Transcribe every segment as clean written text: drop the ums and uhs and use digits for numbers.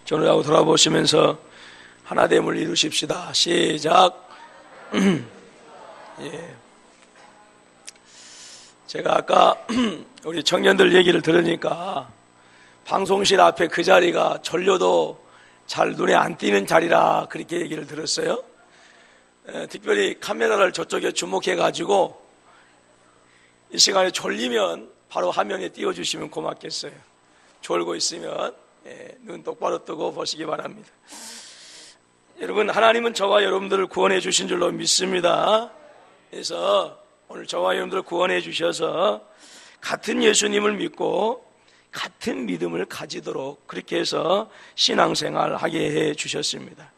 전후하고 돌아보시면서 하나됨을 이루십시다. 시작. 예. 제가 아까 우리 청년들 얘기를 들으니까 방송실 앞에 그 자리가 졸려도 잘 눈에 안 띄는 자리라 그렇게 얘기를 들었어요. 특별히 카메라를 저쪽에 주목해 가지고 이 시간에 졸리면 바로 화면에 띄워주시면 고맙겠어요. 졸고 있으면 눈 똑바로 뜨고 보시기 바랍니다. 여러분, 하나님은 저와 여러분들을 구원해 주신 줄로 믿습니다. 그래서 오늘 저와 여러분들을 구원해 주셔서 같은 예수님을 믿고 같은 믿음을 가지도록 그렇게 해서 신앙생활 하게 해 주셨습니다.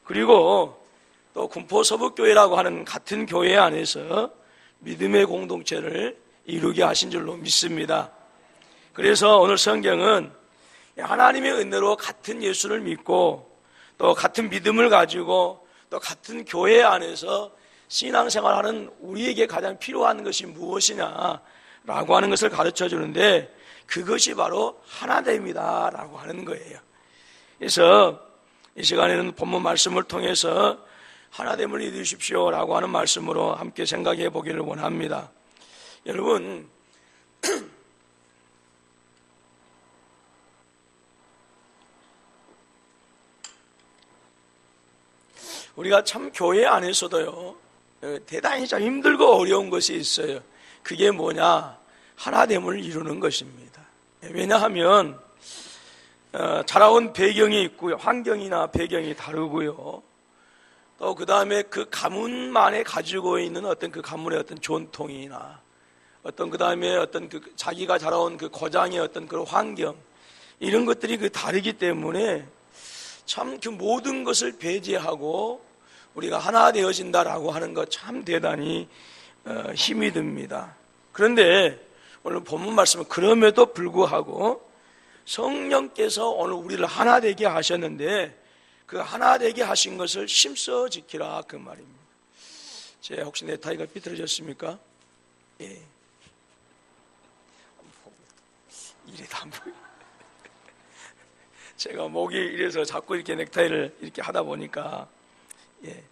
그리고 또 군포서북교회라고 하는 같은 교회 안에서 믿음의 공동체를 이루게 하신 줄로 믿습니다. 그래서 오늘 성경은 하나님의 은혜로 같은 예수를 믿고 또 같은 믿음을 가지고 또 같은 교회 안에서 신앙생활하는 우리에게 가장 필요한 것이 무엇이냐라고 하는 것을 가르쳐 주는데 그것이 바로 하나됨이다 라고 하는 거예요. 그래서 이 시간에는 본문 말씀을 통해서 하나됨을 이루십시오 라고 하는 말씀으로 함께 생각해 보기를 원합니다. 여러분, 우리가 참 교회 안에서도요 대단히 참 힘들고 어려운 것이 있어요. 그게 뭐냐? 하나됨을 이루는 것입니다. 왜냐하면 자라온 배경이 있고요, 환경이나 배경이 다르고요, 또 그 다음에 그 가문만에 가지고 있는 어떤 그 가문의 어떤 전통이나 어떤 그 다음에 어떤 그 자기가 자라온 그 고장의 어떤 그런 환경, 이런 것들이 그 다르기 때문에 참 그 모든 것을 배제하고 우리가 하나 되어진다라고 하는 것 참 대단히 힘이 듭니다. 그런데 오늘 본문 말씀은 그럼에도 불구하고 성령께서 오늘 우리를 하나 되게 하셨는데 그 하나 되게 하신 것을 힘써 지키라 그 말입니다. 제 혹시 넥타이가 삐뚤어졌습니까? 예. 이래도 안 보여. 제가 목이 이래서 자꾸 이렇게 넥타이를 이렇게 하다 보니까 예.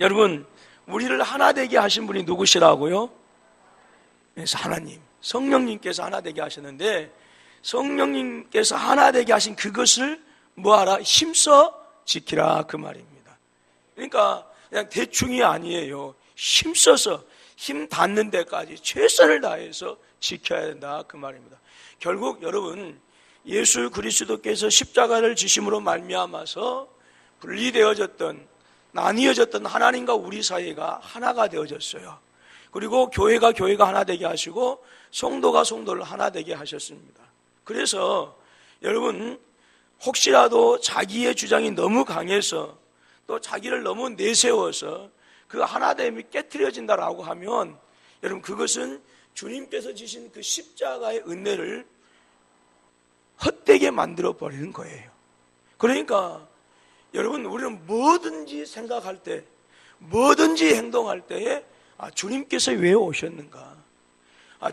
여러분, 우리를 하나 되게 하신 분이 누구시라고요? 그래서 하나님, 성령님께서 하나 되게 하셨는데 성령님께서 하나 되게 하신 그것을 뭐하라? 힘써 지키라 그 말입니다. 그러니까 그냥 대충이 아니에요. 힘써서 힘 닿는 데까지 최선을 다해서 지켜야 된다 그 말입니다. 결국 여러분, 예수 그리스도께서 십자가를 지심으로 말미암아서 분리되어졌던, 나뉘어졌던 하나님과 우리 사이가 하나가 되어졌어요. 그리고 교회가 하나 되게 하시고 성도가 성도를 하나 되게 하셨습니다. 그래서 여러분, 혹시라도 자기의 주장이 너무 강해서 또 자기를 너무 내세워서 그 하나됨이 깨트려진다라고 하면 여러분, 그것은 주님께서 지신 그 십자가의 은혜를 헛되게 만들어 버리는 거예요. 그러니까 여러분, 우리는 뭐든지 생각할 때, 뭐든지 행동할 때에 주님께서 왜 오셨는가?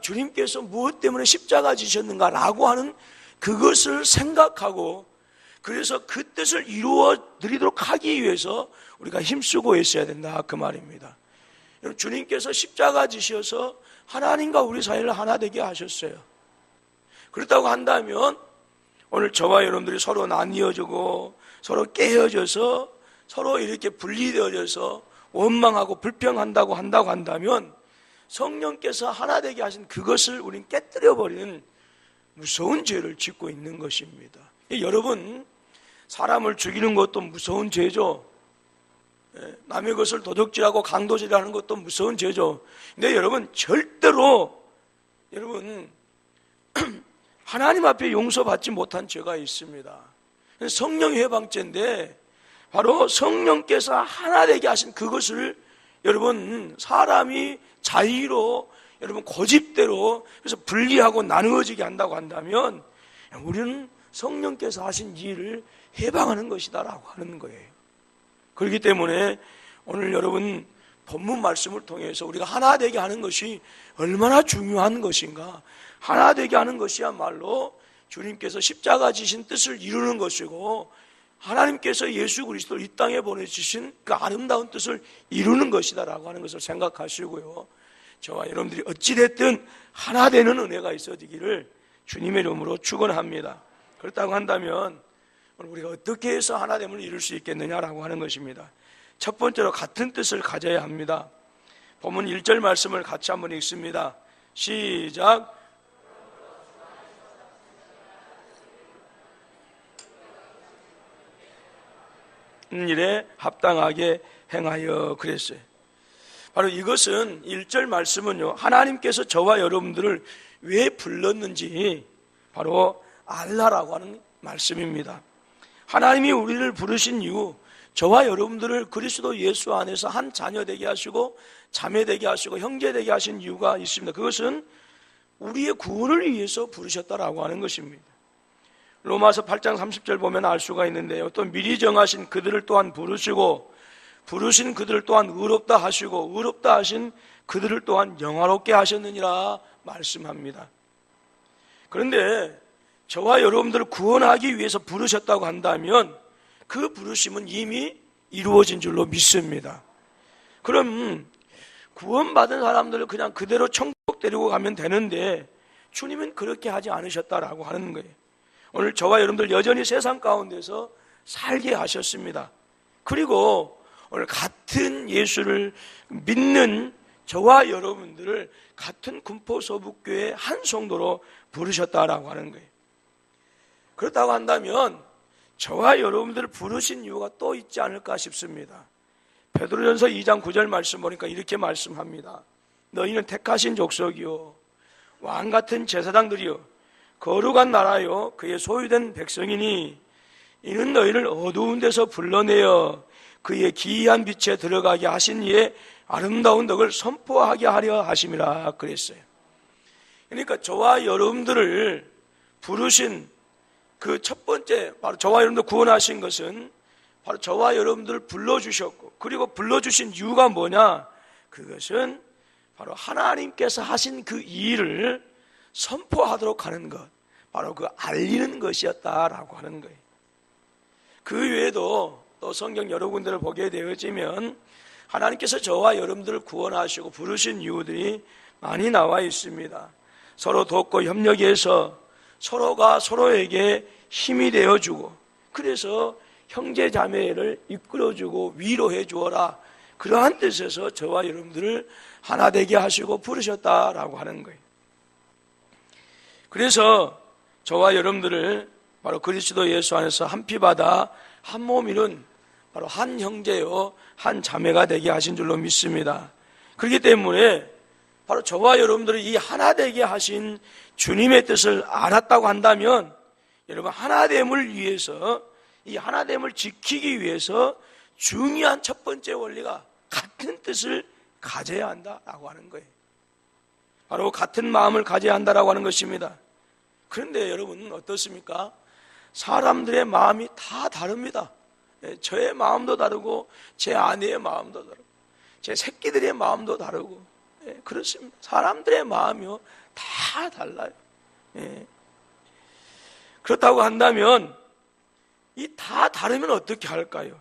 주님께서 무엇 때문에 십자가 지셨는가? 라고 하는 그것을 생각하고 그래서 그 뜻을 이루어 드리도록 하기 위해서 우리가 힘쓰고 있어야 된다 그 말입니다. 여러분, 주님께서 십자가 지셔서 하나님과 우리 사이를 하나 되게 하셨어요. 그렇다고 한다면 오늘 저와 여러분들이 서로 나뉘어지고 서로 깨어져서 서로 이렇게 분리되어져서 원망하고 불평한다고 한다면 성령께서 하나 되게 하신 그것을 우린 깨뜨려버리는 무서운 죄를 짓고 있는 것입니다. 여러분, 사람을 죽이는 것도 무서운 죄죠. 남의 것을 도둑질하고 강도질하는 것도 무서운 죄죠. 근데 여러분, 절대로 여러분 하나님 앞에 용서받지 못한 죄가 있습니다. 성령 해방죄인데 바로 성령께서 하나 되게 하신 그것을 여러분, 사람이 자의로 여러분 고집대로 그래서 분리하고 나누어지게 한다고 한다면 우리는 성령께서 하신 일을 해방하는 것이다라고 하는 거예요. 그렇기 때문에 오늘 여러분 본문 말씀을 통해서 우리가 하나 되게 하는 것이 얼마나 중요한 것인가. 하나 되게 하는 것이야말로 주님께서 십자가 지신 뜻을 이루는 것이고 하나님께서 예수 그리스도를 이 땅에 보내주신 그 아름다운 뜻을 이루는 것이다라고 하는 것을 생각하시고요. 저와 여러분들이 어찌됐든 하나 되는 은혜가 있어지기를 주님의 이름으로 축원합니다. 그렇다고 한다면 우리가 어떻게 해서 하나됨을 이룰 수 있겠느냐라고 하는 것입니다. 첫 번째로 같은 뜻을 가져야 합니다. 본문 1절 말씀을 같이 한번 읽습니다. 시작. 일에 합당하게 행하여 그랬어요. 바로 이것은 1절 말씀은요, 하나님께서 저와 여러분들을 왜 불렀는지 바로 알라라고 하는 말씀입니다. 하나님이 우리를 부르신 이유, 저와 여러분들을 그리스도 예수 안에서 한 자녀 되게 하시고 자매 되게 하시고 형제 되게 하신 이유가 있습니다. 그것은 우리의 구원을 위해서 부르셨다라고 하는 것입니다. 로마서 8장 30절 보면 알 수가 있는데요, 또 미리 정하신 그들을 또한 부르시고 부르신 그들을 또한 의롭다 하시고 의롭다 하신 그들을 또한 영화롭게 하셨느니라 말씀합니다. 그런데 저와 여러분들을 구원하기 위해서 부르셨다고 한다면 그 부르심은 이미 이루어진 줄로 믿습니다. 그럼 구원받은 사람들을 그냥 그대로 천국 데리고 가면 되는데 주님은 그렇게 하지 않으셨다라고 하는 거예요. 오늘 저와 여러분들 여전히 세상 가운데서 살게 하셨습니다. 그리고 오늘 같은 예수를 믿는 저와 여러분들을 같은 군포서북교회 한 성도로 부르셨다라고 하는 거예요. 그렇다고 한다면 저와 여러분들을 부르신 이유가 또 있지 않을까 싶습니다. 베드로전서 2장 9절 말씀 보니까 이렇게 말씀합니다. 너희는 택하신 족속이요 왕같은 제사장들이요 거룩한 나라요 그의 소유된 백성이니 이는 너희를 어두운 데서 불러내어 그의 기이한 빛에 들어가게 하신 이의 아름다운 덕을 선포하게 하려 하심이라 그랬어요. 그러니까 저와 여러분들을 부르신 그 첫 번째, 바로 저와 여러분들 구원하신 것은 바로 저와 여러분들을 불러주셨고, 그리고 불러주신 이유가 뭐냐? 그것은 바로 하나님께서 하신 그 일을 선포하도록 하는 것, 바로 그 알리는 것이었다라고 하는 거예요. 그 외에도 또 성경 여러 군데를 보게 되어지면 하나님께서 저와 여러분들을 구원하시고 부르신 이유들이 많이 나와 있습니다. 서로 돕고 협력해서 서로가 서로에게 힘이 되어주고, 그래서 형제 자매를 이끌어주고 위로해 주어라, 그러한 뜻에서 저와 여러분들을 하나 되게 하시고 부르셨다라고 하는 거예요. 그래서 저와 여러분들을 바로 그리스도 예수 안에서 한 피 받아 한 몸 이룬 바로 한 형제요 한 자매가 되게 하신 줄로 믿습니다. 그렇기 때문에 바로 저와 여러분들이 이 하나 되게 하신 주님의 뜻을 알았다고 한다면 여러분 하나됨을 위해서, 이 하나됨을 지키기 위해서 중요한 첫 번째 원리가 같은 뜻을 가져야 한다라고 하는 거예요. 바로 같은 마음을 가져야 한다라고 하는 것입니다. 그런데 여러분 어떻습니까? 사람들의 마음이 다 다릅니다. 저의 마음도 다르고 제 아내의 마음도 다르고 제 새끼들의 마음도 다르고 그렇습니다. 사람들의 마음이요 다 달라요. 그렇다고 한다면 이 다 다르면 어떻게 할까요?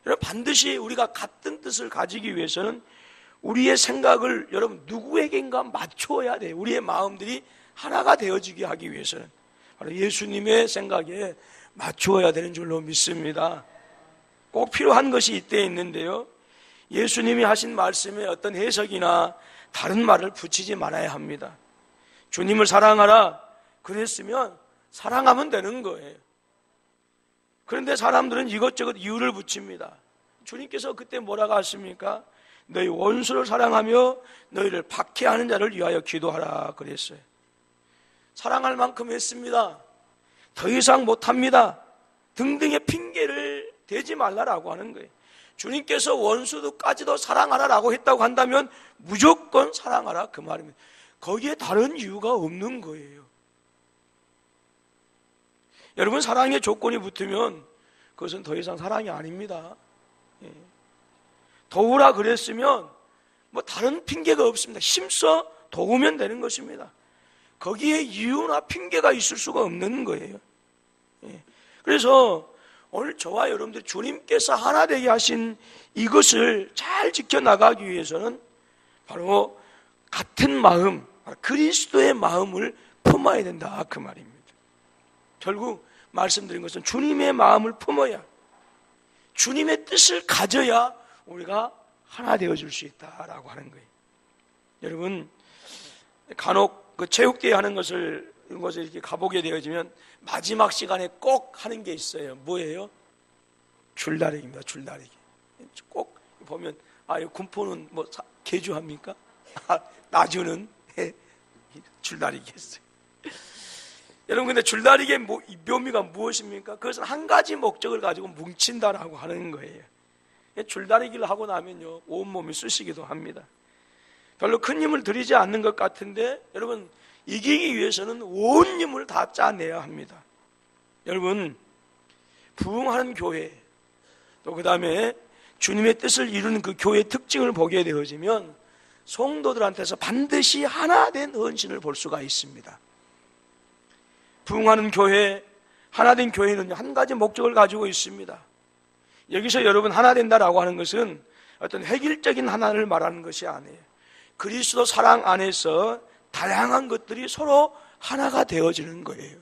여러분 반드시 우리가 같은 뜻을 가지기 위해서는 우리의 생각을 여러분 누구에겐가 맞춰야 돼요. 우리의 마음들이 하나가 되어지게 하기 위해서는 바로 예수님의 생각에 맞추어야 되는 줄로 믿습니다. 꼭 필요한 것이 이때 있는데요, 예수님이 하신 말씀에 어떤 해석이나 다른 말을 붙이지 말아야 합니다. 주님을 사랑하라 그랬으면 사랑하면 되는 거예요. 그런데 사람들은 이것저것 이유를 붙입니다. 주님께서 그때 뭐라고 하십니까? 너희 원수를 사랑하며 너희를 박해하는 자를 위하여 기도하라 그랬어요. 사랑할 만큼 했습니다. 더 이상 못합니다. 등등의 핑계를 대지 말라라고 하는 거예요. 주님께서 원수도까지도 사랑하라라고 했다고 한다면 무조건 사랑하라 그 말입니다. 거기에 다른 이유가 없는 거예요. 여러분 사랑의 조건이 붙으면 그것은 더 이상 사랑이 아닙니다. 도우라 그랬으면 뭐 다른 핑계가 없습니다. 힘써 도우면 되는 것입니다. 거기에 이유나 핑계가 있을 수가 없는 거예요. 그래서 오늘 저와 여러분들 주님께서 하나 되게 하신 이것을 잘 지켜나가기 위해서는 바로 같은 마음, 그리스도의 마음을 품어야 된다, 그 말입니다. 결국 말씀드린 것은 주님의 마음을 품어야, 주님의 뜻을 가져야 우리가 하나 되어줄 수 있다라고 하는 거예요. 여러분, 간혹 그 체육대회 하는 것을 이렇게 가보게 되어지면 마지막 시간에 꼭 하는 게 있어요. 뭐예요? 줄다리기입니다. 줄다리기. 꼭 보면 군포는 뭐 개주합니까? 나주는 줄다리기 했어요. 여러분, 근데 줄다리기의 묘미가 무엇입니까? 그것은 한 가지 목적을 가지고 뭉친다라고 하는 거예요. 줄다리기를 하고 나면요, 온몸이 쑤시기도 합니다. 별로 큰 힘을 들이지 않는 것 같은데, 여러분, 이기기 위해서는 온 힘을 다 짜내야 합니다. 여러분, 부흥하는 교회, 또 그 다음에 주님의 뜻을 이루는 그 교회의 특징을 보게 되어지면 성도들한테서 반드시 하나 된 헌신을 볼 수가 있습니다. 부흥하는 교회, 하나 된 교회는 한 가지 목적을 가지고 있습니다. 여기서 여러분 하나 된다라고 하는 것은 어떤 획일적인 하나를 말하는 것이 아니에요. 그리스도 사랑 안에서 다양한 것들이 서로 하나가 되어지는 거예요.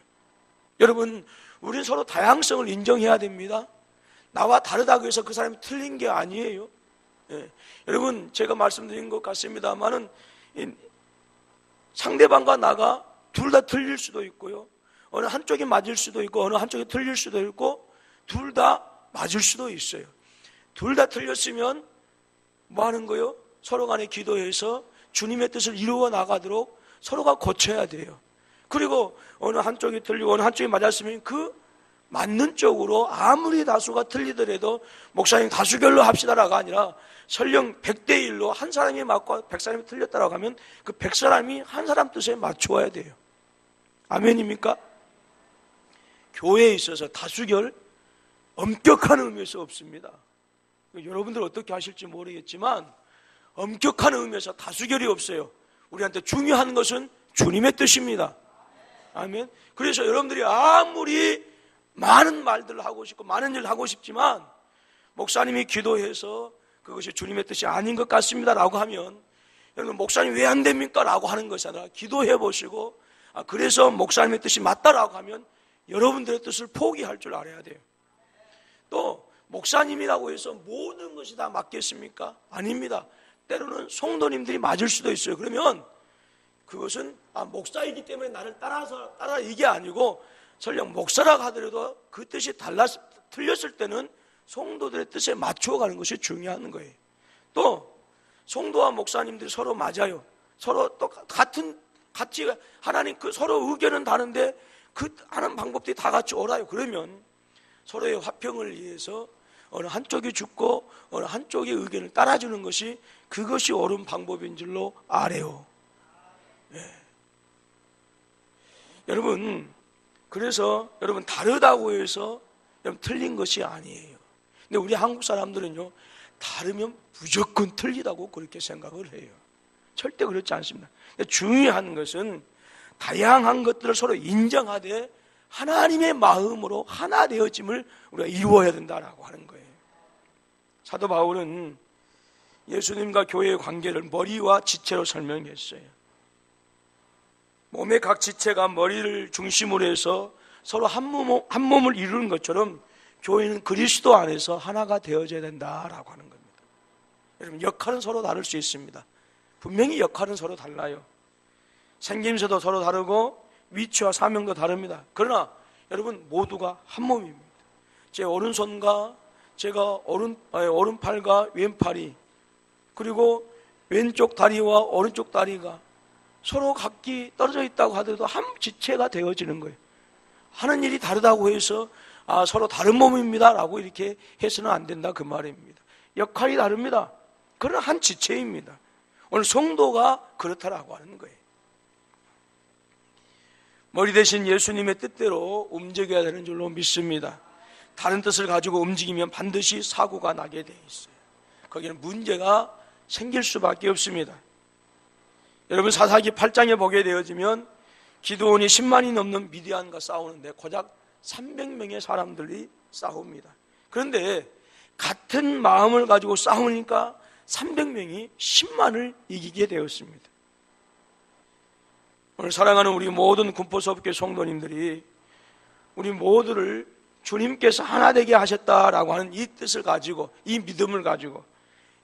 여러분, 우리는 서로 다양성을 인정해야 됩니다. 나와 다르다고 해서 그 사람이 틀린 게 아니에요. 여러분, 제가 말씀드린 것 같습니다만은 상대방과 나가 둘 다 틀릴 수도 있고요, 어느 한쪽이 맞을 수도 있고 어느 한쪽이 틀릴 수도 있고 둘 다 맞을 수도 있어요. 둘 다 틀렸으면 뭐 하는 거예요? 서로 간에 기도해서 주님의 뜻을 이루어 나가도록 서로가 고쳐야 돼요. 그리고 어느 한쪽이 틀리고 어느 한쪽이 맞았으면 그 맞는 쪽으로 아무리 다수가 틀리더라도 목사님 다수결로 합시다라가 아니라 설령 100대 1로 한 사람이 맞고 100사람이 틀렸다라고 하면 그 100사람이 한 사람 뜻에 맞추어야 돼요. 아멘입니까? 교회에 있어서 다수결 엄격한 의미에서 없습니다. 여러분들 어떻게 하실지 모르겠지만 엄격한 의미에서 다수결이 없어요. 우리한테 중요한 것은 주님의 뜻입니다. 아멘. 그래서 여러분들이 아무리 많은 말들을 하고 싶고 많은 일을 하고 싶지만 목사님이 기도해서 그것이 주님의 뜻이 아닌 것 같습니다 라고 하면, 여러분, 목사님 왜 안 됩니까? 라고 하는 것이 아니라 기도해 보시고 그래서 목사님의 뜻이 맞다라고 하면 여러분들의 뜻을 포기할 줄 알아야 돼요. 또 목사님이라고 해서 모든 것이 다 맞겠습니까? 아닙니다. 때로는 성도님들이 맞을 수도 있어요. 그러면 그것은 목사이기 때문에 나를 따라 이게 아니고, 설령 목사라고 하더라도 그 뜻이 틀렸을 때는 성도들의 뜻에 맞춰가는 것이 중요한 거예요. 또 성도와 목사님들이 서로 맞아요. 서로 또 같이 하나님 서로 의견은 다른데 그 하는 방법들이 다 같이 옳아요. 그러면 서로의 화평을 위해서 어느 한쪽이 죽고 어느 한쪽의 의견을 따라주는 것이 그것이 옳은 방법인 줄로 아래요. 여러분, 그래서 여러분 다르다고 해서 여러분 틀린 것이 아니에요. 근데 우리 한국 사람들은요, 다르면 무조건 틀리다고 그렇게 생각을 해요. 절대 그렇지 않습니다. 중요한 것은 다양한 것들을 서로 인정하되 하나님의 마음으로 하나 되어짐을 우리가 이루어야 된다라고 하는 거예요. 사도 바울은 예수님과 교회의 관계를 머리와 지체로 설명했어요. 몸의 각 지체가 머리를 중심으로 해서 서로 한 몸을 이루는 것처럼 교회는 그리스도 안에서 하나가 되어져야 된다라고 하는 겁니다. 여러분, 역할은 서로 다를 수 있습니다. 분명히 역할은 서로 달라요. 생김새도 서로 다르고 위치와 사명도 다릅니다. 그러나 여러분, 모두가 한 몸입니다. 제 오른손과 제가 오른팔과 왼팔이, 그리고 왼쪽 다리와 오른쪽 다리가 서로 각기 떨어져 있다고 하더라도 한 지체가 되어지는 거예요. 하는 일이 다르다고 해서 서로 다른 몸입니다 라고 이렇게 해서는 안 된다, 그 말입니다. 역할이 다릅니다. 그러나 한 지체입니다. 오늘 성도가 그렇다라고 하는 거예요. 머리 대신 예수님의 뜻대로 움직여야 되는 줄로 믿습니다. 다른 뜻을 가지고 움직이면 반드시 사고가 나게 돼 있어요. 거기는 문제가 생길 수밖에 없습니다. 여러분, 사사기 8장에 보게 되어지면 기드온이 10만이 넘는 미디안과 싸우는데 고작 300명의 사람들이 싸웁니다. 그런데 같은 마음을 가지고 싸우니까 300명이 10만을 이기게 되었습니다. 오늘 사랑하는 우리 모든 군포서업교회 성도님들이 우리 모두를 주님께서 하나 되게 하셨다라고 하는 이 뜻을 가지고, 이 믿음을 가지고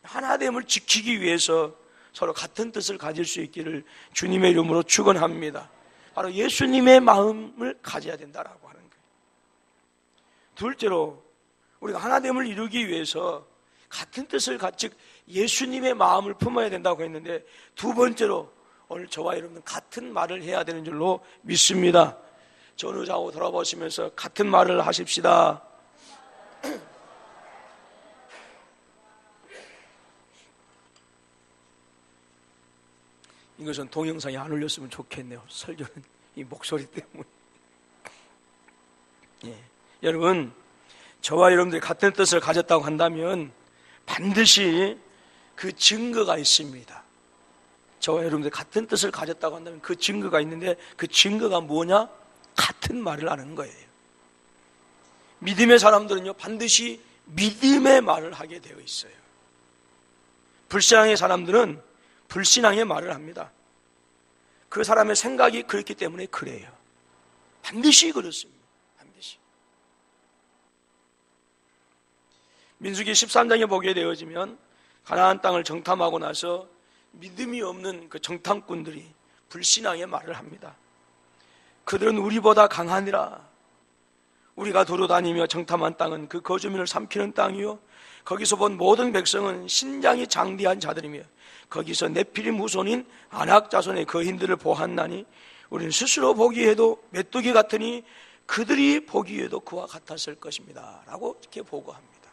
하나됨을 지키기 위해서 서로 같은 뜻을 가질 수 있기를 주님의 이름으로 축원합니다. 바로 예수님의 마음을 가져야 된다라고 하는 거예요. 둘째로 우리가 하나됨을 이루기 위해서 같은 뜻을 즉 예수님의 마음을 품어야 된다고 했는데, 두 번째로 오늘 저와 여러분은 같은 말을 해야 되는 줄로 믿습니다. 전후좌우 돌아보시면서 같은 말을 하십시다. 이것은 동영상에 안 올렸으면 좋겠네요. 설교는 이 목소리 때문에. 여러분, 저와 여러분들이 같은 뜻을 가졌다고 한다면 반드시 그 증거가 있습니다. 저와 여러분들이 같은 뜻을 가졌다고 한다면 그 증거가 있는데, 그 증거가 뭐냐? 같은 말을 하는 거예요. 믿음의 사람들은요, 반드시 믿음의 말을 하게 되어 있어요. 불신앙의 사람들은 불신앙의 말을 합니다. 그 사람의 생각이 그렇기 때문에 그래요. 반드시 그렇습니다. 반드시. 민수기 13장에 보게 되어지면 가나안 땅을 정탐하고 나서 믿음이 없는 그 정탐꾼들이 불신앙의 말을 합니다. 그들은 우리보다 강하니라. 우리가 도로다니며 정탐한 땅은 그 거주민을 삼키는 땅이요, 거기서 본 모든 백성은 신장이 장대한 자들이며 거기서 네피림 후손인 아낙 자손의 거인들을 보았나니 우리는 스스로 보기에도 메뚜기 같으니 그들이 보기에도 그와 같았을 것입니다 라고 이렇게 보고합니다.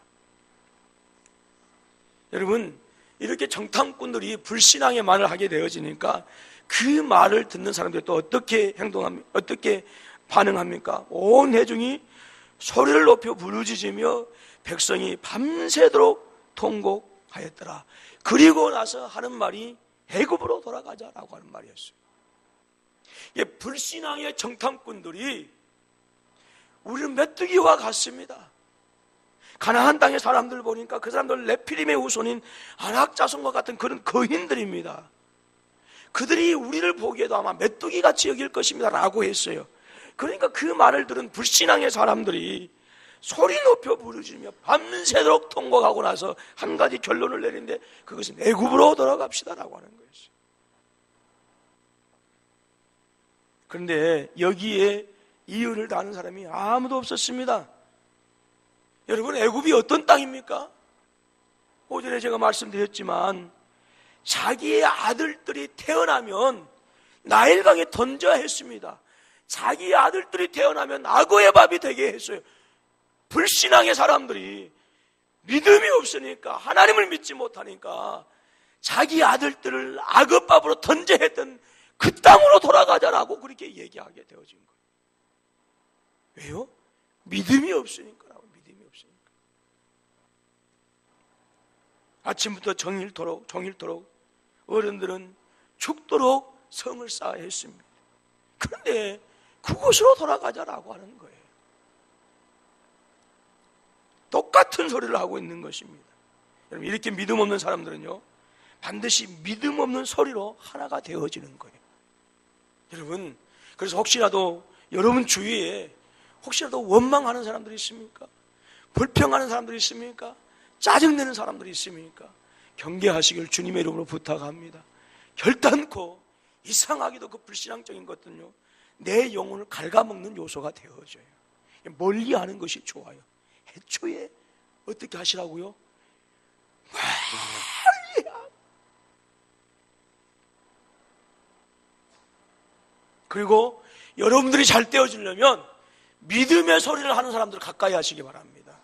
여러분, 이렇게 정탐꾼들이 불신앙의 말을 하게 되어지니까 그 말을 듣는 사람들이 또 어떻게 행동합니까? 어떻게 반응합니까? 온 회중이 소리를 높여 부르짖으며 백성이 밤새도록 통곡하였더라. 그리고 나서 하는 말이 애굽으로 돌아가자라고 하는 말이었어요. 불신앙의 정탐꾼들이 우리는 메뚜기와 같습니다. 가나안 땅의 사람들 보니까 그 사람들 네피림의 후손인 아낙 자손과 같은 그런 거인들입니다. 그들이 우리를 보기에도 아마 메뚜기같이 여길 것입니다 라고 했어요. 그러니까 그 말을 들은 불신앙의 사람들이 소리 높여 부르짖으며 밤새도록 통곡하고 나서 한 가지 결론을 내리는데, 그것은 애굽으로 돌아갑시다라고 하는 거였어요. 그런데 여기에 이유를 다는 사람이 아무도 없었습니다. 여러분, 애굽이 어떤 땅입니까? 오전에 제가 말씀드렸지만 자기의 아들들이 태어나면 나일강에 던져야 했습니다. 자기의 아들들이 태어나면 악어의 밥이 되게 했어요. 불신앙의 사람들이 믿음이 없으니까, 하나님을 믿지 못하니까 자기 아들들을 악어밥으로 던져 했던 그 땅으로 돌아가자라고 그렇게 얘기하게 되어진 거예요. 왜요? 믿음이 없으니까라고. 믿음이 없으니까. 아침부터 정일토록 어른들은 죽도록 성을 쌓아야 했습니다. 그런데 그곳으로 돌아가자라고 하는 거예요. 똑같은 소리를 하고 있는 것입니다. 여러분, 이렇게 믿음 없는 사람들은요, 반드시 믿음 없는 소리로 하나가 되어지는 거예요. 여러분, 그래서 혹시라도 여러분 주위에 혹시라도 원망하는 사람들이 있습니까? 불평하는 사람들이 있습니까? 짜증내는 사람들이 있습니까? 경계하시길 주님의 이름으로 부탁합니다. 결단코 이상하게도 그 불신앙적인 것들은요, 내 영혼을 갉아먹는 요소가 되어져요. 멀리하는 것이 좋아요. 애초에 어떻게 하시라고요? 멀리하고. 그리고 여러분들이 잘 떼어지려면 믿음의 소리를 하는 사람들을 가까이 하시기 바랍니다.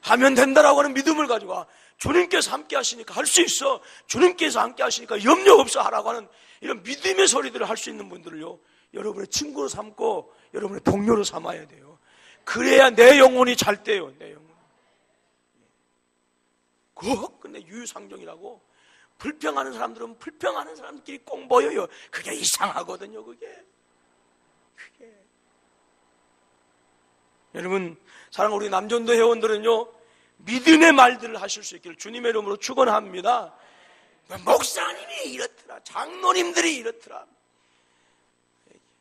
하면 된다라고 하는 믿음을 가지고, 주님께서 함께 하시니까 할 수 있어, 주님께서 함께 하시니까 염려 없어 하라고 하는 이런 믿음의 소리들을 할 수 있는 분들을요, 여러분의 친구로 삼고 여러분의 동료로 삼아야 돼요. 그래야 내 영혼이 잘 돼요. 내 영혼. 근데 유유상종이라고 불평하는 사람들은 불평하는 사람들끼리 꼭 모여요. 그게 이상하거든요. 그게 크게. 여러분, 사랑하는 우리 남전도 회원들은요, 믿음의 말들을 하실 수 있기를 주님의 이름으로 축원합니다. 목사님이 이렇더라, 장로님들이 이렇더라,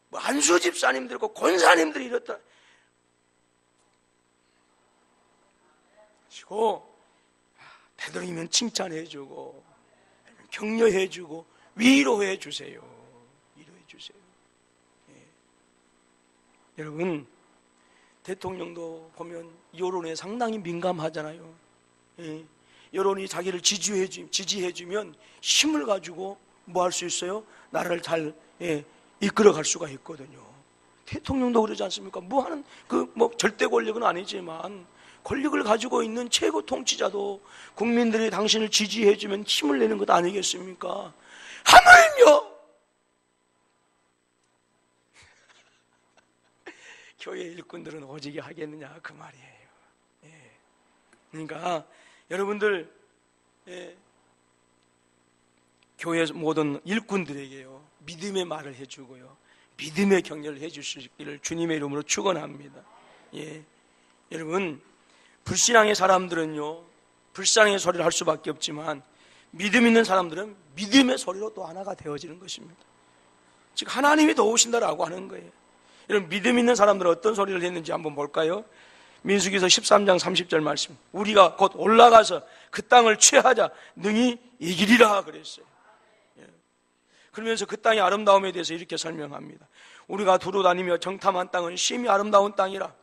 뭐 안수 집사님들 있고 권사님들이 이렇더라. 그리고 되도록이면 칭찬해주고 격려해주고 위로해주세요. 위로해주세요. 예. 여러분, 대통령도 보면 여론에 상당히 민감하잖아요. 예. 여론이 자기를 지지해주면 힘을 가지고 뭐 할 수 있어요? 나라를 잘 이끌어갈 수가 있거든요. 대통령도 그러지 않습니까? 뭐 절대 권력은 아니지만 권력을 가지고 있는 최고 통치자도 국민들이 당신을 지지해주면 힘을 내는 것 아니겠습니까? 하물며 교회 일꾼들은 오지게 하겠느냐 그 말이에요. 예. 그러니까 여러분들 교회 모든 일꾼들에게요 믿음의 말을 해주고요 믿음의 격려를 해주시기를 주님의 이름으로 축원합니다. 예. 여러분, 불신앙의 사람들은요 불신앙의 소리를 할 수밖에 없지만 믿음 있는 사람들은 믿음의 소리로 또 하나가 되어지는 것입니다. 즉 하나님이 도우신다라고 하는 거예요. 여러분, 믿음 있는 사람들은 어떤 소리를 했는지 한번 볼까요? 민수기서 13장 30절 말씀, 우리가 곧 올라가서 그 땅을 취하자 능히 이기리라 그랬어요. 그러면서 그 땅의 아름다움에 대해서 이렇게 설명합니다. 우리가 두루 다니며 정탐한 땅은 심히 아름다운 땅이라.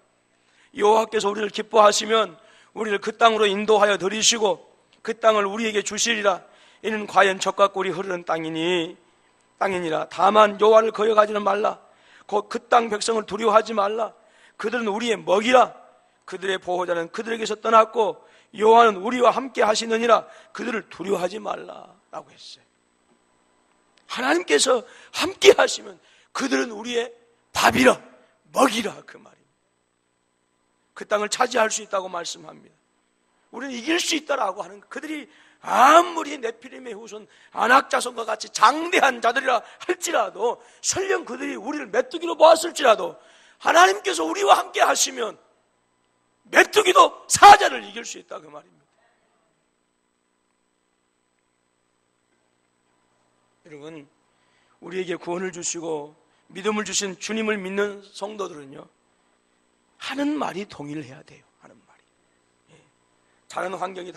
여호와께서 우리를 기뻐하시면 우리를 그 땅으로 인도하여 들이시고 그 땅을 우리에게 주시리라. 이는 과연 젖과 꿀이 흐르는 땅이니라. 다만 여호와를 거역하지는 말라. 곧 그 땅 백성을 두려워하지 말라. 그들은 우리의 먹이라. 그들의 보호자는 그들에게서 떠났고 여호와는 우리와 함께 하시느니라. 그들을 두려워하지 말라라고 했어요. 하나님께서 함께 하시면 그들은 우리의 밥이라, 먹이라 그 말입니다. 그 땅을 차지할 수 있다고 말씀합니다. 우리는 이길 수 있다라고 하는 것. 그들이 아무리 네피림의 후손 아낙자손과 같이 장대한 자들이라 할지라도, 설령 그들이 우리를 메뚜기로 보았을지라도 하나님께서 우리와 함께 하시면 메뚜기도 사자를 이길 수 있다 그 말입니다. 여러분, 우리에게 구원을 주시고 믿음을 주신 주님을 믿는 성도들은요 하는 말이 동일해야 돼요. 하는 말이. 자라는 환경이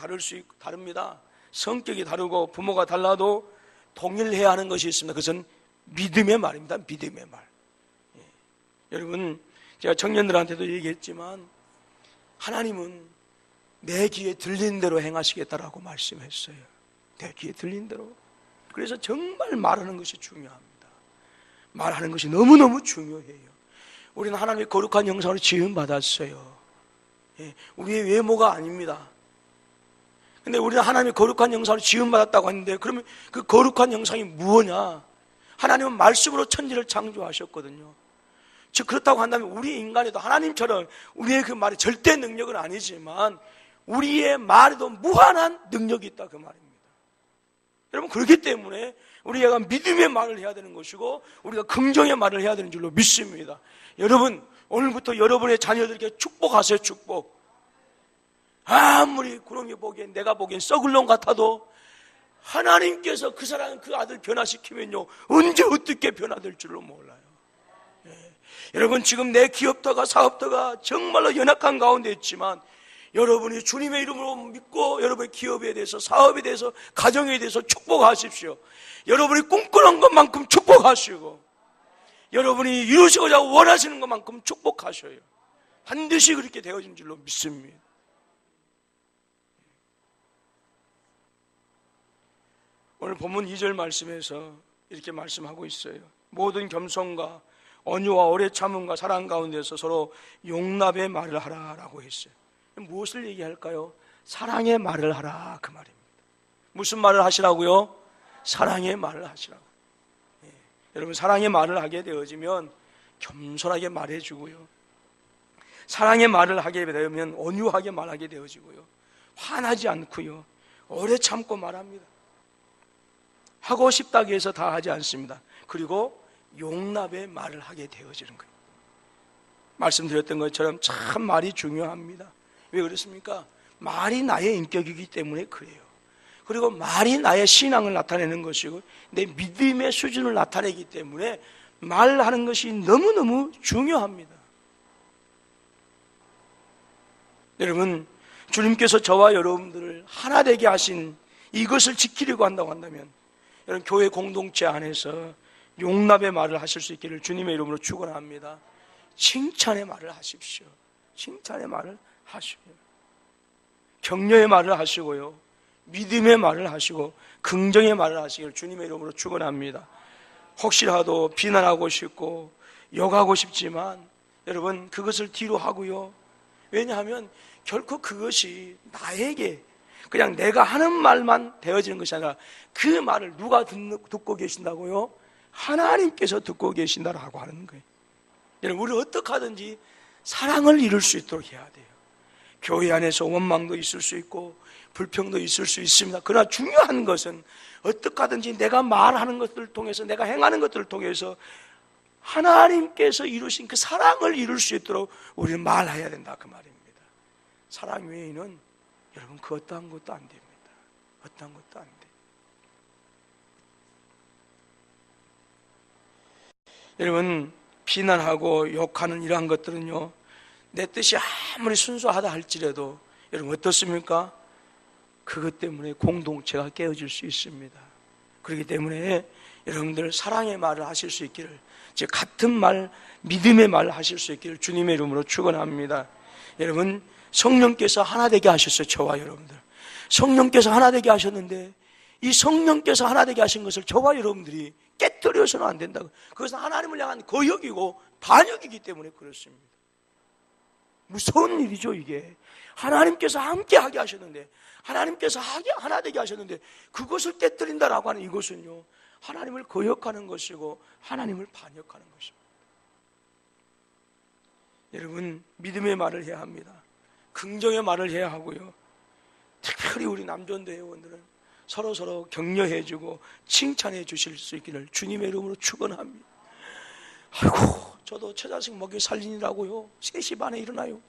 다릅니다. 성격이 다르고 부모가 달라도 동일해야 하는 것이 있습니다. 그것은 믿음의 말입니다. 믿음의 말. 여러분, 제가 청년들한테도 얘기했지만 하나님은 내 귀에 들린 대로 행하시겠다라고 말씀했어요. 내 귀에 들린 대로. 그래서 정말 말하는 것이 중요합니다. 말하는 것이 너무너무 중요해요. 우리는 하나님의 거룩한 형상으로 지음받았어요. 우리의 외모가 아닙니다. 근데 우리는 하나님의 거룩한 형상으로 지음받았다고 했는데, 그러면 그 거룩한 형상이 무엇이냐? 하나님은 말씀으로 천지를 창조하셨거든요. 즉 그렇다고 한다면 우리 인간에도 하나님처럼 우리의 그 말이 절대 능력은 아니지만 우리의 말에도 무한한 능력이 있다 그 말입니다. 여러분, 그렇기 때문에 우리가 믿음의 말을 해야 되는 것이고 우리가 긍정의 말을 해야 되는 줄로 믿습니다. 여러분, 오늘부터 여러분의 자녀들에게 축복하세요. 축복. 아무리 그놈이 보기엔, 내가 보기엔 썩을 놈 같아도 하나님께서 그 사람, 그 아들 변화시키면요 언제 어떻게 변화될 줄로 몰라요. 여러분, 지금 내 기업터가 사업터가 정말로 연약한 가운데 있지만 여러분이 주님의 이름으로 믿고 여러분의 기업에 대해서, 사업에 대해서, 가정에 대해서 축복하십시오. 여러분이 꿈꾸는 것만큼 축복하시고 여러분이 이루시고자 원하시는 것만큼 축복하셔요. 반드시 그렇게 되어진 줄로 믿습니다. 오늘 본문 2절 말씀에서 이렇게 말씀하고 있어요. 모든 겸손과 온유와 오래 참음과 사랑 가운데서 서로 용납의 말을 하라라고 했어요. 무엇을 얘기할까요? 사랑의 말을 하라 그 말입니다. 무슨 말을 하시라고요? 사랑의 말을 하시라고. 여러분, 사랑의 말을 하게 되어지면 겸손하게 말해주고요, 사랑의 말을 하게 되면 온유하게 말하게 되어지고요, 화나지 않고요, 오래 참고 말합니다. 하고 싶다고 해서 다 하지 않습니다. 그리고 용납의 말을 하게 되어지는 거예요. 말씀드렸던 것처럼 참 말이 중요합니다. 왜 그렇습니까? 말이 나의 인격이기 때문에 그래요. 그리고 말이 나의 신앙을 나타내는 것이고 내 믿음의 수준을 나타내기 때문에 말하는 것이 너무너무 중요합니다. 여러분, 주님께서 저와 여러분들을 하나 되게 하신 이것을 지키려고 한다고 한다면 여러분, 교회 공동체 안에서 용납의 말을 하실 수 있기를 주님의 이름으로 축원합니다. 칭찬의 말을 하십시오. 칭찬의 말을 하시고요. 격려의 말을 하시고요. 믿음의 말을 하시고 긍정의 말을 하시기를 주님의 이름으로 축원합니다. 혹시라도 비난하고 싶고 욕하고 싶지만 여러분 그것을 뒤로 하고요. 왜냐하면 결코 그것이 나에게 그냥 내가 하는 말만 되어지는 것이 아니라 그 말을 누가 듣고 계신다고요? 하나님께서 듣고 계신다라고 하는 거예요. 여러분, 우리 어떻게 하든지 사랑을 이룰 수 있도록 해야 돼요. 교회 안에서 원망도 있을 수 있고 불평도 있을 수 있습니다. 그러나 중요한 것은 어떻게 하든지 내가 말하는 것들을 통해서 내가 행하는 것들을 통해서 하나님께서 이루신 그 사랑을 이룰 수 있도록 우리는 말해야 된다 그 말입니다. 사랑 외에는 여러분 그 어떠한 것도 안 됩니다. 어떠한 것도 안 돼요. 여러분, 비난하고 욕하는 이러한 것들은요, 내 뜻이 아무리 순수하다 할지라도 여러분 어떻습니까? 그것 때문에 공동체가 깨어질 수 있습니다. 그렇기 때문에 여러분들 사랑의 말을 하실 수 있기를, 즉 같은 말, 믿음의 말을 하실 수 있기를 주님의 이름으로 축원합니다. 여러분, 성령께서 하나 되게 하셨어요. 저와 여러분들 성령께서 하나 되게 하셨는데 이 성령께서 하나 되게 하신 것을 저와 여러분들이 깨뜨려서는 안 된다고. 그것은 하나님을 향한 거역이고 반역이기 때문에 그렇습니다. 무서운 일이죠. 이게 하나님께서 함께 하게 하셨는데, 하나님께서 하나 되게 하셨는데 그것을 깨뜨린다라고 하는 이것은요, 하나님을 거역하는 것이고 하나님을 반역하는 것입니다. 여러분, 믿음의 말을 해야 합니다. 긍정의 말을 해야 하고요. 특별히 우리 남전도 회원들은 서로 격려해주고 칭찬해 주실 수 있기를 주님의 이름으로 축원합니다. 아이고, 저도 처자식 먹여 살리느라고요 3시 반에 일어나요.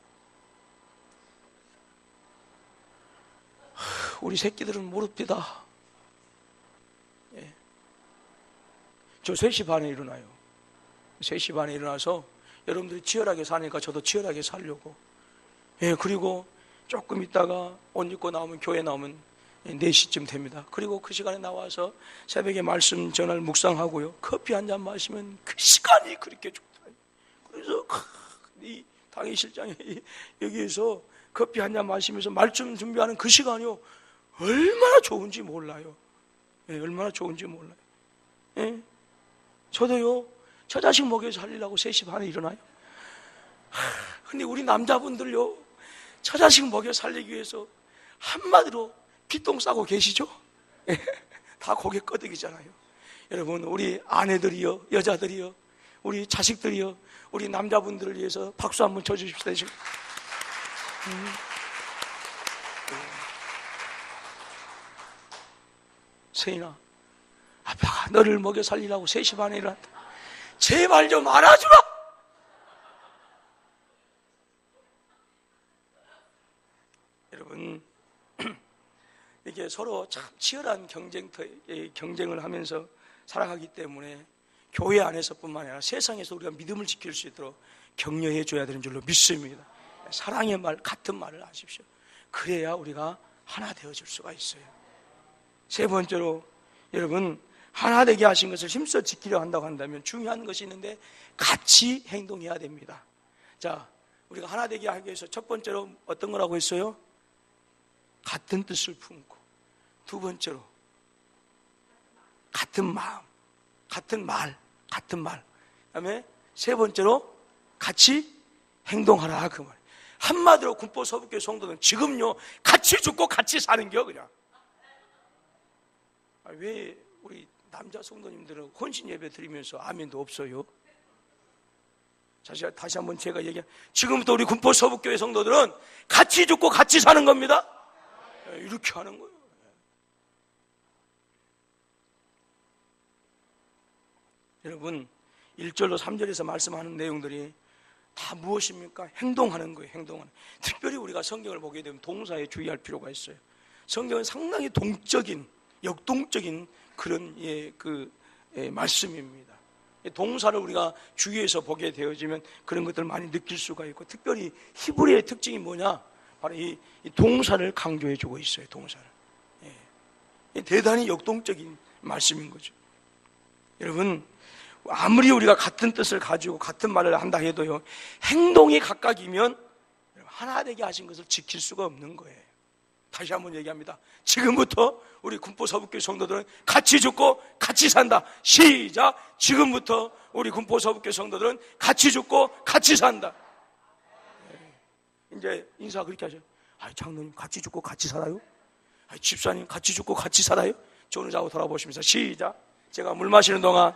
우리 새끼들은 모릅니다. 예. 저 3시 반에 일어나요. 3시 반에 일어나서 여러분들이 치열하게 사니까 저도 치열하게 살려고. 예, 그리고 조금 있다가 옷 입고 나오면, 교회 나오면 4시쯤 됩니다. 그리고 그 시간에 나와서 새벽에 말씀 전할 묵상하고요. 커피 한 잔 마시면 그 시간이 그렇게 좋다. 그래서 이 당회실장이 여기에서 커피 한 잔 마시면서 말씀 준비하는 그 시간이요, 얼마나 좋은지 몰라요. 예, 얼마나 좋은지 몰라요. 예? 저도요, 처자식 먹여 살리려고 3시 반에 일어나요. 근데 우리 남자분들요, 처자식 먹여 살리기 위해서 한마디로 피똥 싸고 계시죠? 예, 다 고개 끄덕이잖아요. 여러분, 우리 아내들이요, 여자들이요, 우리 자식들이요, 우리 남자분들을 위해서 박수 한번 쳐주십시다. 지금. 세인아, 아빠가 너를 먹여 살리라고 3시 반에 일어났다. 제발 좀 알아주라. 여러분, 이게 서로 참 치열한 경쟁을 하면서 살아가기 때문에 교회 안에서뿐만 아니라 세상에서 우리가 믿음을 지킬 수 있도록 격려해 줘야 되는 줄로 믿습니다. 사랑의 말, 같은 말을 하십시오. 그래야 우리가 하나 되어질 수가 있어요. 세 번째로, 여러분, 하나 되게 하신 것을 힘써 지키려 한다고 한다면 중요한 것이 있는데 같이 행동해야 됩니다. 자, 우리가 하나 되게 하기 위해서 첫 번째로 어떤 거라고 했어요? 같은 뜻을 품고, 두 번째로 같은 마음, 같은 말, 그다음에 세 번째로 같이 행동하라 그 말. 한마디로 군포 서북교회 성도는 지금요 같이 죽고 같이 사는겨 그냥. 왜 우리 남자 성도님들은 혼신 예배 드리면서 아멘도 없어요? 다시 한번 제가 얘기한, 지금부터 우리 군포 서북교회 성도들은 같이 죽고 같이 사는 겁니다. 이렇게 하는 거예요. 여러분, 1절로 3절에서 말씀하는 내용들이 다 무엇입니까? 행동하는 거예요. 행동하는. 특별히 우리가 성경을 보게 되면 동사에 주의할 필요가 있어요. 성경은 상당히 동적인, 역동적인 그런 말씀입니다. 동사를 우리가 주위에서 보게 되어지면 그런 것들을 많이 느낄 수가 있고, 특별히 히브리의 특징이 뭐냐? 바로 이 동사를 강조해 주고 있어요. 동사를. 대단히 역동적인 말씀인 거죠. 여러분, 아무리 우리가 같은 뜻을 가지고 같은 말을 한다 해도요, 행동이 각각이면 하나 되게 하신 것을 지킬 수가 없는 거예요. 다시 한번 얘기합니다. 지금부터 우리 군포서북교회 성도들은 같이 죽고 같이 산다. 시작! 지금부터 우리 군포서북교회 성도들은 같이 죽고 같이 산다. 이제 인사 그렇게 하죠. 장로님 같이 죽고 같이 살아요? 집사님 같이 죽고 같이 살아요? 저는 자고 돌아보시면서 시작! 제가 물 마시는 동안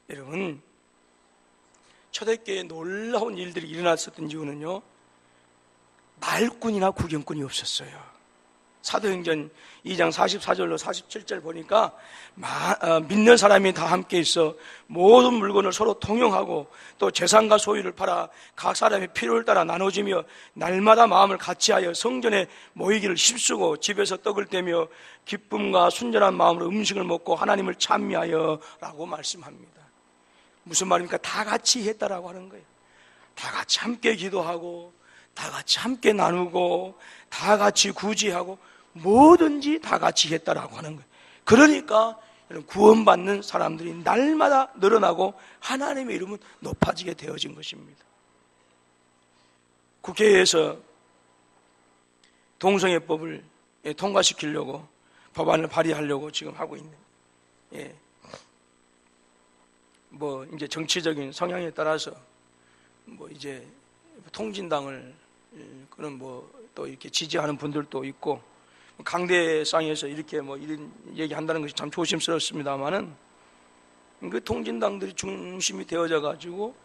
여러분, 초대교회에 놀라운 일들이 일어났었던 이유는요, 말꾼이나 구경꾼이 없었어요. 사도행전 2장 44절로 47절 보니까 믿는 사람이 다 함께 있어 모든 물건을 서로 통용하고 또 재산과 소유를 팔아 각 사람의 필요를 따라 나눠지며 날마다 마음을 같이하여 성전에 모이기를 힘쓰고 집에서 떡을 떼며 기쁨과 순전한 마음으로 음식을 먹고 하나님을 찬미하여 라고 말씀합니다. 무슨 말입니까? 다 같이 했다라고 하는 거예요. 다 같이 함께 기도하고 다 같이 함께 나누고 다 같이 구제하고 뭐든지 다 같이 했다라고 하는 거예요. 그러니까 구원받는 사람들이 날마다 늘어나고 하나님의 이름은 높아지게 되어진 것입니다. 국회에서 동성애법을 통과시키려고 법안을 발의하려고 지금 하고 있는, 이제 정치적인 성향에 따라서 이제 통진당을 그런 또 이렇게 지지하는 분들도 있고, 강대상에서 이렇게 이런 얘기한다는 것이 참 조심스럽습니다만은 그 통진당들이 중심이 되어져 가지고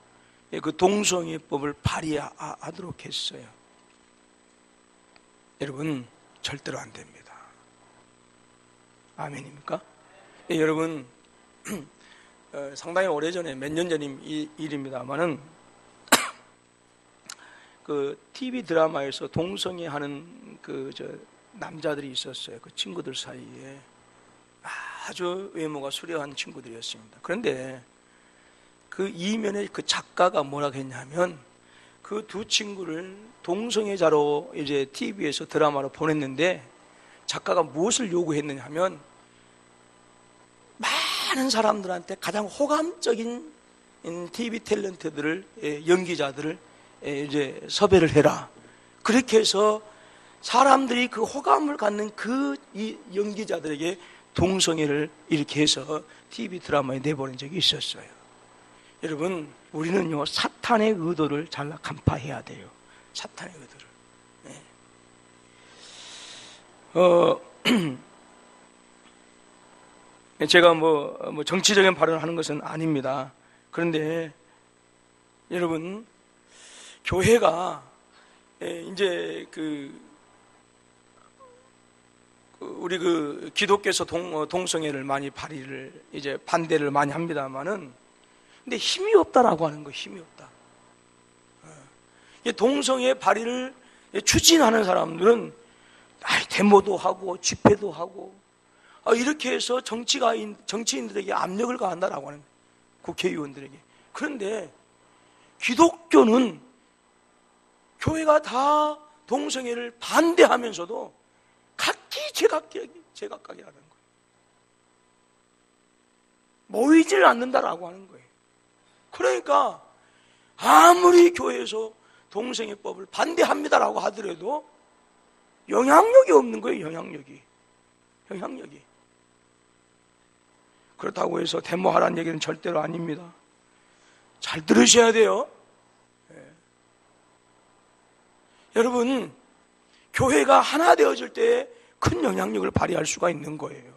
그 동성애법을 발의하도록 했어요. 여러분, 절대로 안 됩니다. 아멘입니까? 여러분, 상당히 오래전에 몇 년 전 일입니다만은 그 TV 드라마에서 동성애 하는 남자들이 있었어요. 그 친구들 사이에 아주 외모가 수려한 친구들이었습니다. 그런데 그 이면에 그 작가가 뭐라고 했냐면 그 두 친구를 동성애자로 이제 TV에서 드라마로 보냈는데 작가가 무엇을 요구했느냐 하면 많은 사람들한테 가장 호감적인 TV 탤런트들을, 연기자들을 이제 섭외를 해라. 그렇게 해서 사람들이 그 호감을 갖는 이 연기자들에게 동성애를 이렇게 해서 TV 드라마에 내보낸 적이 있었어요. 여러분, 우리는요, 사탄의 의도를 잘 간파해야 돼요. 사탄의 의도를. 제가 정치적인 발언을 하는 것은 아닙니다. 그런데 여러분, 교회가 이제 우리 기독교에서 동성애를 많이 발의를 이제 반대를 많이 합니다만은, 근데 힘이 없다라고 하는 거, 힘이 없다. 동성애 발의를 추진하는 사람들은 데모도 하고 집회도 하고 이렇게 해서 정치인들에게 압력을 가한다라고 하는 거예요. 국회의원들에게. 그런데 기독교는 교회가 다 동성애를 반대하면서도 각기 제각각이라는 거예요. 모이질 않는다라고 하는 거예요. 그러니까 아무리 교회에서 동성애법을 반대합니다라고 하더라도 영향력이 없는 거예요. 영향력이. 그렇다고 해서 데모하라는 얘기는 절대로 아닙니다. 잘 들으셔야 돼요. 여러분, 교회가 하나 되어질 때 큰 영향력을 발휘할 수가 있는 거예요.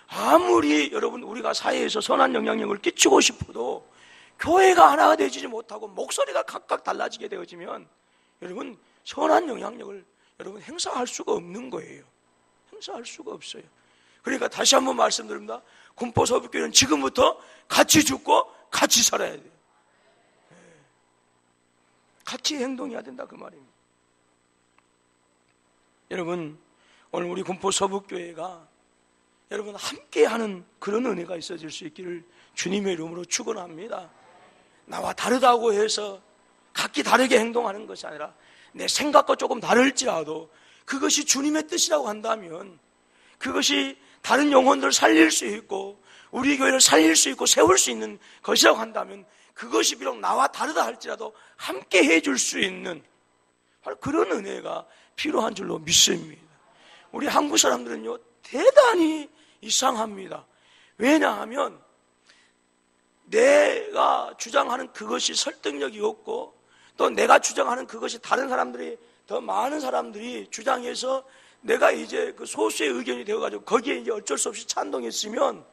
아무리 여러분 우리가 사회에서 선한 영향력을 끼치고 싶어도 교회가 하나가 되지 못하고 목소리가 각각 달라지게 되어지면 여러분 선한 영향력을 여러분 행사할 수가 없는 거예요. 행사할 수가 없어요. 그러니까 다시 한번 말씀드립니다. 군포서북교회는 지금부터 같이 죽고 같이 살아야 돼요. 같이 행동해야 된다 그 말입니다. 여러분, 오늘 우리 군포서북교회가 여러분 함께하는 그런 은혜가 있어질 수 있기를 주님의 이름으로 축원합니다. 나와 다르다고 해서 각기 다르게 행동하는 것이 아니라 내 생각과 조금 다를지라도 그것이 주님의 뜻이라고 한다면, 그것이 다른 영혼들을 살릴 수 있고 우리 교회를 살릴 수 있고 세울 수 있는 것이라고 한다면, 그것이 비록 나와 다르다 할지라도 함께 해줄 수 있는 바로 그런 은혜가 필요한 줄로 믿습니다. 우리 한국 사람들은요 대단히 이상합니다. 왜냐하면 내가 주장하는 그것이 설득력이 없고 또 내가 주장하는 그것이 다른 사람들이, 더 많은 사람들이 주장해서 내가 이제 그 소수의 의견이 되어가지고 거기에 이제 어쩔 수 없이 찬동했으면,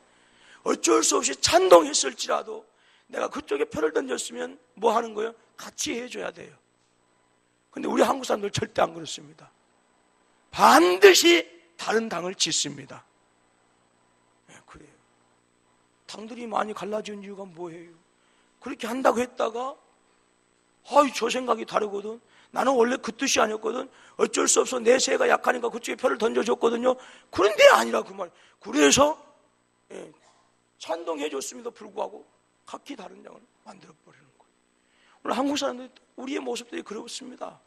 어쩔 수 없이 찬동했을지라도 내가 그쪽에 표를 던졌으면 뭐 하는 거예요? 같이 해줘야 돼요. 근데 우리 한국 사람들 절대 안 그렇습니다. 반드시 다른 당을 짓습니다. 네, 그래요. 당들이 많이 갈라진 이유가 뭐예요? 그렇게 한다고 했다가 저 생각이 다르거든, 나는 원래 그 뜻이 아니었거든, 어쩔 수 없어 내 세가 약하니까 그쪽에 표를 던져줬거든요. 그런데 아니라 그 말. 그래서 찬동해 줬음에도 불구하고 각기 다른 당을 만들어버리는 거예요. 오늘 한국 사람들이 우리의 모습들이 그렇습니다.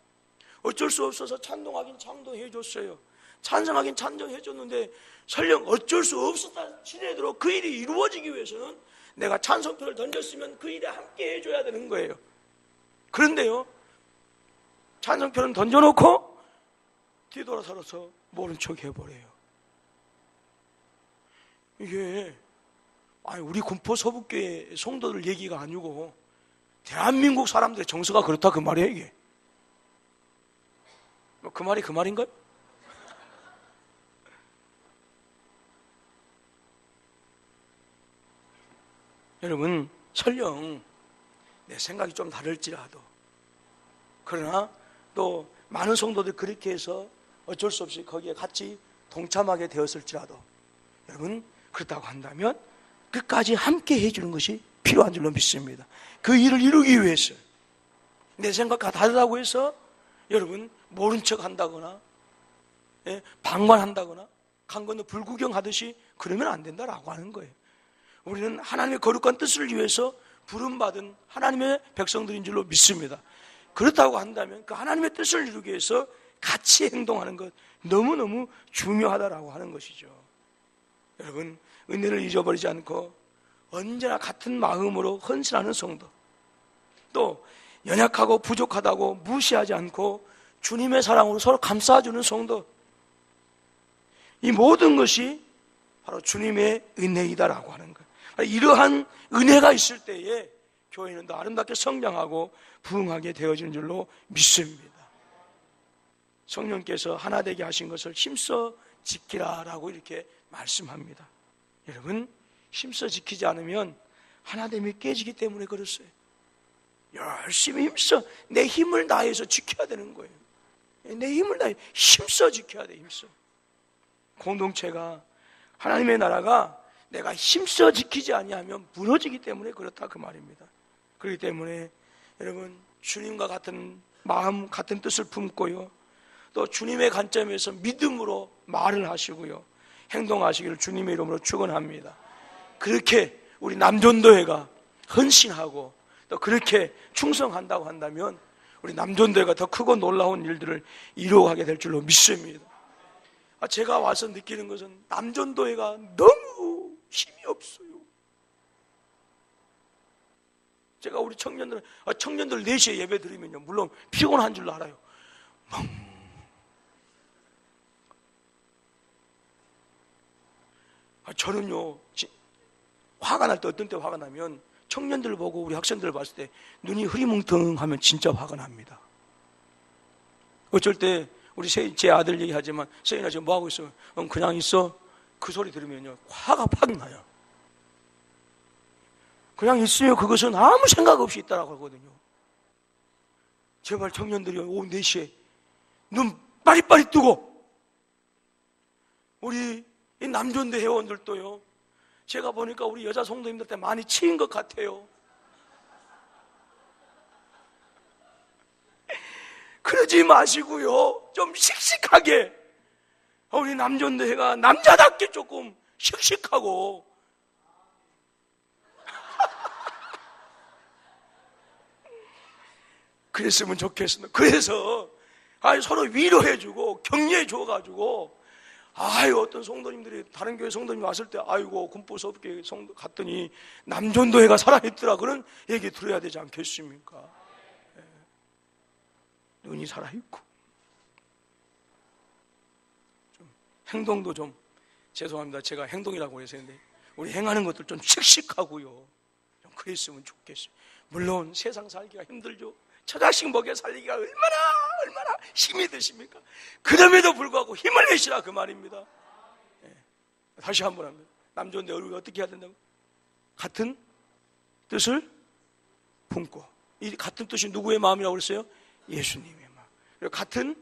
어쩔 수 없어서 찬동하긴 찬동해 줬어요. 찬성하긴 찬정해 줬는데 설령 어쩔 수 없었다 치더라도 그 일이 이루어지기 위해서는 내가 찬성표를 던졌으면 그 일에 함께 해줘야 되는 거예요. 그런데요, 찬성표는 던져놓고 뒤돌아서서 모른 척 해버려요. 이게 우리 군포서북교회 성도들 얘기가 아니고 대한민국 사람들의 정서가 그렇다 그 말이에요. 이게 그 말이 그 말인가요? 여러분, 설령 내 생각이 좀 다를지라도, 그러나 또 많은 성도들이 그렇게 해서 어쩔 수 없이 거기에 같이 동참하게 되었을지라도, 여러분 그렇다고 한다면 끝까지 함께 해주는 것이 필요한 줄로 믿습니다. 그 일을 이루기 위해서 내 생각과 다르다고 해서 여러분 모른 척 한다거나 방관한다거나 강 건너 불구경하듯이 그러면 안 된다라고 하는 거예요. 우리는 하나님의 거룩한 뜻을 위해서 부름받은 하나님의 백성들인 줄로 믿습니다. 그렇다고 한다면 그 하나님의 뜻을 이루기 위해서 같이 행동하는 것 너무너무 중요하다라고 하는 것이죠. 여러분, 은혜를 잊어버리지 않고 언제나 같은 마음으로 헌신하는 성도, 또 연약하고 부족하다고 무시하지 않고 주님의 사랑으로 서로 감싸주는 성도, 이 모든 것이 바로 주님의 은혜이다라고 하는 거예요. 이러한 은혜가 있을 때에 교회는 더 아름답게 성장하고 부흥하게 되어지는 줄로 믿습니다. 성령께서 하나 되게 하신 것을 힘써 지키라라고 이렇게 말씀합니다. 여러분, 힘써 지키지 않으면 하나됨이 깨지기 때문에 그렇어요. 열심히 힘써 내 힘을 다해서 지켜야 되는 거예요. 내 힘을 다해 힘써 지켜야 돼. 힘써. 공동체가, 하나님의 나라가 내가 힘써 지키지 아니하면 무너지기 때문에 그렇다 그 말입니다. 그렇기 때문에 여러분, 주님과 같은 마음, 같은 뜻을 품고요, 또 주님의 관점에서 믿음으로 말을 하시고요, 행동하시기를 주님의 이름으로 축원합니다. 그렇게 우리 남전도회가 헌신하고 또 그렇게 충성한다고 한다면 우리 남전도회가 더 크고 놀라운 일들을 이루어가게 될 줄로 믿습니다. 제가 와서 느끼는 것은 남전도회가 너무 힘이 없어요. 제가 우리 청년들 4시에 예배 드리면요, 물론 피곤한 줄 알아요. 저는요, 화가 날 때, 어떤 때 화가 나면 청년들 보고 우리 학생들을 봤을 때 눈이 흐리뭉텅하면 진짜 화가 납니다. 어쩔 때 우리 제 아들 얘기하지만, 세인아 지금 뭐하고 있어? 그냥 있어. 그 소리 들으면요 화가 팍 나요. 그냥 있어요. 그것은 아무 생각 없이 있다라고 하거든요. 제발 청년들이 오후 4시에 눈 빠릿빠릿 뜨고, 우리 이 남존대 회원들도요, 제가 보니까 우리 여자 성도님들한테 많이 치인 것 같아요. 그러지 마시고요, 좀 씩씩하게, 우리 남존대회가 남자답게 조금 씩씩하고, 그랬으면 좋겠습니다. 그래서 서로 위로해주고 격려해줘가지고, 어떤 성도님들이 다른 교회 성도님 왔을 때, 아이고 군포수업교회 성도 갔더니 남존도회가 살아있더라, 그런 얘기 들어야 되지 않겠습니까? 눈이 살아있고, 좀 행동도 좀, 죄송합니다, 제가 행동이라고 해서 했는데, 우리 행하는 것들 좀 씩씩하고요, 좀 그랬으면 좋겠어요. 물론 세상 살기가 힘들죠. 처자식 먹여 살리기가 얼마나 힘이 드십니까? 그럼에도 불구하고 힘을 내시라, 그 말입니다. 다시 한번 합니다. 남존대 우리가 어떻게 해야 된다고? 같은 뜻을 품고, 이 같은 뜻이 누구의 마음이라고 그랬어요? 예수님의 마음. 그리고 같은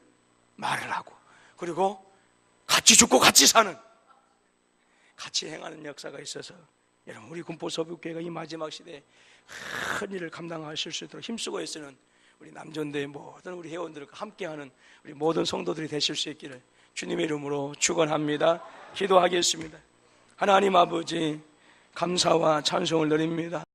말을 하고, 그리고 같이 죽고 같이 사는, 같이 행하는 역사가 있어서, 여러분 우리 군포서북교회가 이 마지막 시대에 큰 일을 감당하실 수 있도록 힘쓰고 애쓰는 우리 남존대의 모든 우리 회원들과 함께하는 우리 모든 성도들이 되실 수 있기를 주님의 이름으로 축원합니다. 기도하겠습니다. 하나님 아버지, 감사와 찬송을 드립니다.